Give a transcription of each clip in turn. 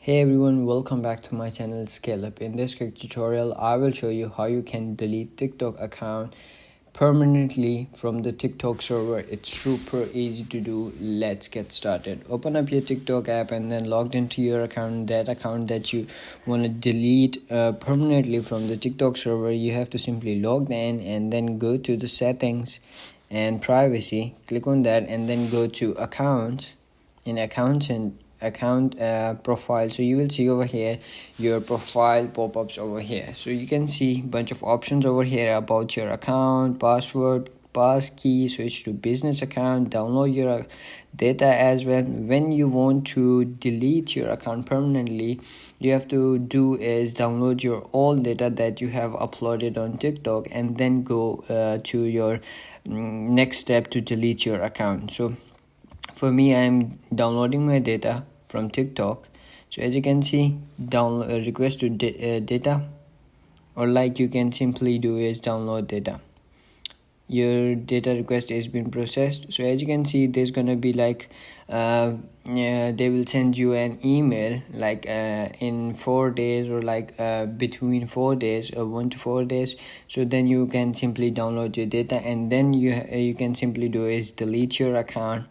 Hey everyone, welcome back to my channel Scale Up. In this quick tutorial, I will show you how you can delete TikTok account permanently from the TikTok server. It's super easy to do. Let's get started. Open up your TikTok app and then logged into your account, that account that you want to delete permanently from the TikTok server. You have to simply log in and then go to the settings and privacy. Click on that and then go to accounts. In accounts and account profile, so you will see over here your profile pop-ups over here. So you can see bunch of options over here about your account, password, passkey, switch to business account, download your data as well. When you want to delete your account permanently, you have to do is download your all data that you have uploaded on TikTok and then go to your next step to delete your account. So for me, I'm downloading my data from TikTok. So as you can see, download request to data, or like you can simply do is download data. Your data request has been processed. So as you can see, there's gonna be like they will send you an email like in 4 days, or like between 4 days or 1 to 4 days. So then you can simply download your data, and then you can simply do is delete your account.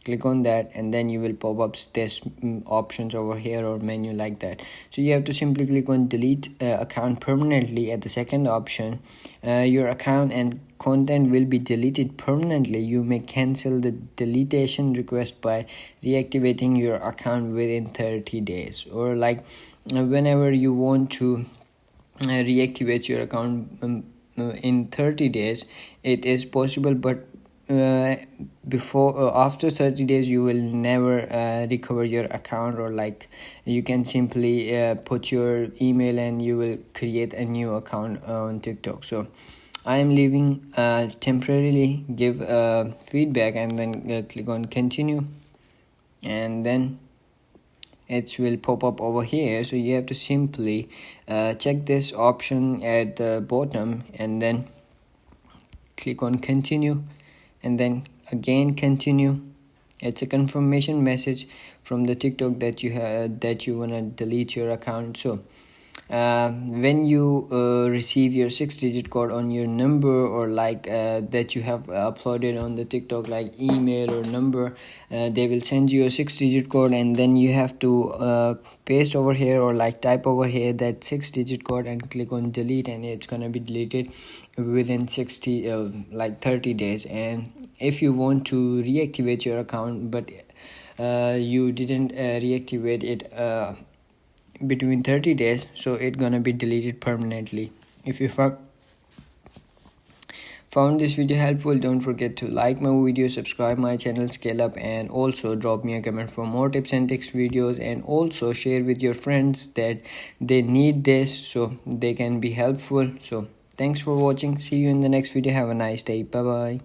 Click on that and then you will pop up this options over here or menu like that. So you have to simply click on delete account permanently. At the second option, your account and content will be deleted permanently. You may cancel the deletion request by reactivating your account within 30 days, or like whenever you want to reactivate your account in 30 days, it is possible, but after 30 days you will never recover your account, or like you can simply put your email and you will create a new account on TikTok. So I am leaving temporarily, give feedback, and then click on continue, and then it will pop up over here. So you have to simply check this option at the bottom and then click on continue, and then again continue. It's a confirmation message from the TikTok that you want to delete your account. So when you receive your 6-digit code on your number, or like that you have uploaded on the TikTok, like email or number, they will send you a 6-digit code, and then you have to paste over here, or like type over here that 6-digit code and click on delete, and it's gonna be deleted within 30 days. And if you want to reactivate your account but you didn't reactivate it between 30 days, so it's gonna be deleted permanently. If you found this video helpful, don't forget to like my video, subscribe my channel Scale Up, and also drop me a comment for more tips and tricks videos, and also share with your friends that they need this so they can be helpful. So thanks for watching. See you in the next video. Have a nice day. Bye bye.